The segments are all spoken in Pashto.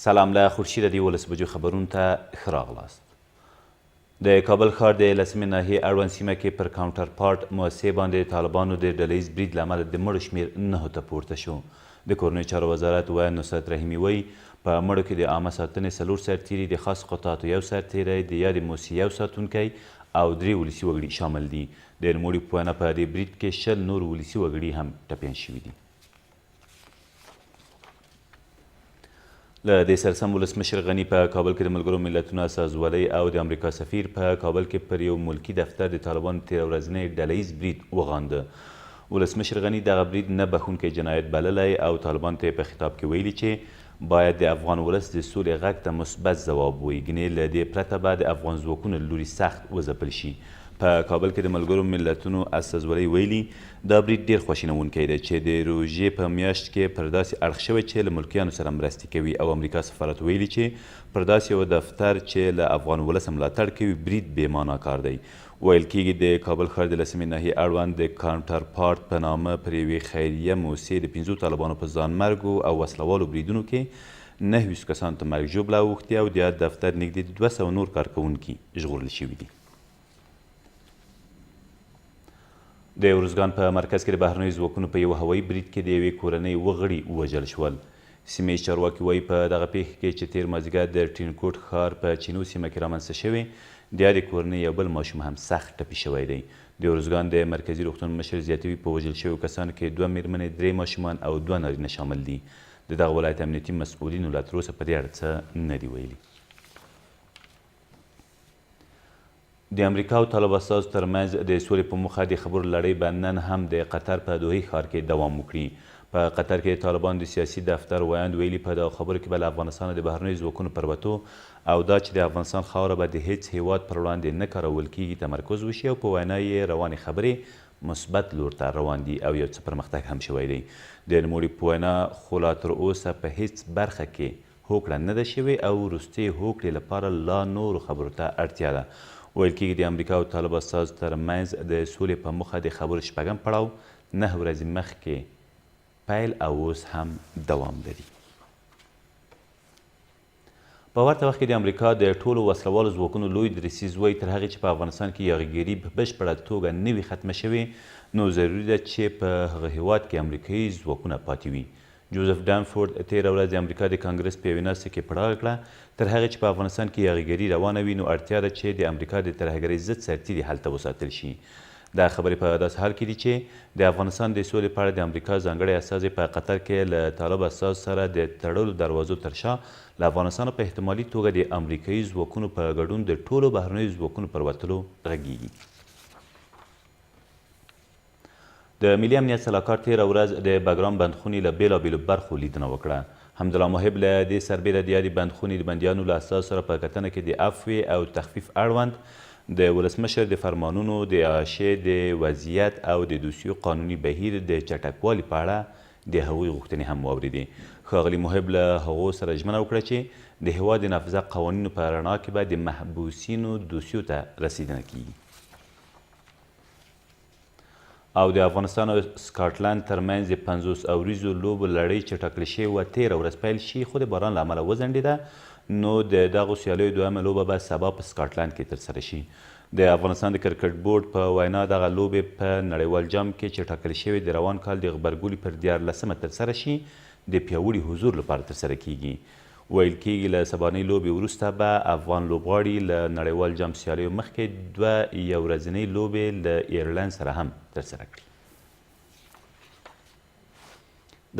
سلام له خورشید د 11 بجو خبرونو ته ښه راغلاست. د کابل ښار د 10مې ناحیې اړوند سیمه کې پر کاونټر پارټ مؤسسې باندې طالبانو د ډله ییز برید له امله د مړو شمېر 9 ته پورته شو. د کورنیو چارو وزارت وایي نصرت رحیمي وایي په مړو کې د عامه ساتنې 4 سرتیري، د خاص قطعاتو 1 سرتیری، د یادې موسسې 1 ساتونکی او 3 ولسي وګړي شامل دي. د نوموړي په وینا په دې برید کې 10 نور ولسي وګړي هم ټپیان شوي دي. له دې سره سم ولسمشر غني په کابل کې د ملګرو ملتونو استازولۍ او د امریکا سفیر په کابل کې پر یو ملکي دفتر د طالبانو تېره ورځنی ډله ییز برید وغانده. ولسمشر غني دغه برید نه بخښونکی جنایت بللی او طالبانو ته یې په خطاب کې ویلي چې باید د افغان ولس د سولې غږ ته مثبت ځواب ووایي. ګنې له دې پرته به د افغان ځواکونو له لوري سخت وځپل شي. په کابل کې د ملګرو ملتونو استازولۍ ویلي دا برید ډېر خواشینونکی دی چې د روژې په میاشت کې پر داسې اړخ شوی چې له ملکیانو سره مرستې کوي او امریکا سفارت ویلي چې پر داسې یو دفتر چې له افغان ولس ملاتړ کوي برید بې معنا کار دی. ویل کېږي د کابل ښار د 10مې ناحیې اړوند د کاونټر پارټ په نامه پر یوې خیریه موسسې د 5 طالبانو په ځانمرګو او وسلوالو بریدونو کې 29 کسانو ته مرګ ژوبله اوښتې او د یاد دفتر نږدې 200 نور کارکوونکي ژغورل شوي دي. د ارزګان په مرکز کې د بهرنیو ځواکونو په یو هوایي برید کې د یوې کورنۍ وغړي ووژل شول. سیمه ییز چارواکي وایي په دغه پیښه کې چې تېر مازدیګر د ټرینکوټ ښار په چینو سیمه کې رامنځته شوې د یادې کورنۍ یو بل ماشوم هم سخت ټپي شوی دی. د ارزګان د مرکزي روغتون مشر زیاتوي په وژل شویو کسانو کې 2 مېرمنې، 3 ماشومان او 2 نارینه شامل دي. د دغه ولایت امنیتي مسؤلینو لا تراوسه په دې اړه څه نه دي ویلي. د امریکا او طالب استازو ترمنځ د سولې په موخه د خبرو لړۍ به نن هم د قطر په دوحې ښار کې دوام وکړي. په قطر کې د طالبانو د سیاسي دفتر ویاند ویلي په دغه خبرو کې به له افغانستان د بهرنیو ځواکونو پر وتو او دا چې د افغانستان خاوره به د هیڅ هیواد پر وړاندې نه کارول کیږي تمرکز وشي او په وینا یې روانې خبرې مثبت لور ته روان دي او یو څه پرمختګ هم شوی دی. د نوموړي په وینا خو لا تر اوسه په هیڅ برخه کې هوکړه نه ده شوې او وروستۍ هوکړې لپاره لا نورو خبرو ته اړتیا ده. ویل کېږي د امریکا او طالب استازو ترمنځ د سولې په موخه د خبرو 6م پړاو 9 ورځې مخکې پیل او اوس هم دوام لري. په ورته وخت کې د امریکا د ټولو وسلوالو ځواکونو لوی دریځ وایي تر هغې چې په افغانستان کې یاغیګري په بشپړه توګه نه وي ختمه شوې نو ضروري ده چې په هغه هیواد کې امریکایي ځواکونه پاتې وي. جوزف ډانفورد تېره ورځ د امریکا د کانګرس په یوې ناستې کې پړاو کړه تر هغې چې په افغانستان کې یاغیګري روانه وي نو اړتیا ده چې د امریکا د ترهګرۍ ضد سرتیري هلته وساتل شي. دا خبرې په داسې حال کې دي چې د افغانستان د سولې په اړه د امریکا ځانګړی استازی په قطر کې له طالب استازو سره د تړلو دروازو تر شا له افغانستان په احتمالي توګه د امریکایي ځواکونو په ګډون د ټولو بهرنیو ځواکونو پر وتلو غږیږي. د ملي امنیت سلاکار تېره ورځ د بګرام بندخونې له بېلابېلو برخو لیدنه وکړه. حمدالله محب له دې سربېره د یادې بندخونې د بندیانو له استازو سره په کتنه کې د عفوې او تخفیف اړوند د ولسمشر د فرمانونو د عیاشۍ د وضعیت او د دوسیو قانوني بهیر د چټکوالي په اړه د هغوی غوښتنې هم واورېدې. ښاغلي محب له هغو سره ژمنه وکړه چې د هېواد د نافذه قوانینو په رڼا کې به د محبوسینو دوسیو ته رسیدنه کیږي. او د افغانستان او سکاټلند ترمنځ د 50 اوریزو لوبو لړۍ چې ټاکل شوې وه 13 ورځ پیل شي خو د باران له امله وځنډېده نو د دغو سیالیو دویمه لوبه به سبا په سکاټلند کې ترسره شي. د افغانستان د کرکټ بورډ په وینا دغه لوبې په نړیوال جام کې چې ټاکل شوې د روان کال د غبرګولي پر 14مه ترسره شي د پیاوړي حضور لپاره ترسره کیږي. ویل کېږي له سبانۍ لوبې وروسته به افغان لوبغاړي له نړیوال جام سیالیو مخکې 2 یو ورځنۍ لوبې له ایرلند سره هم ترسره کړي.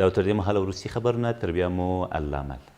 دا تر دې مهاله وروستي خبرونه تر بیا مو الله مل.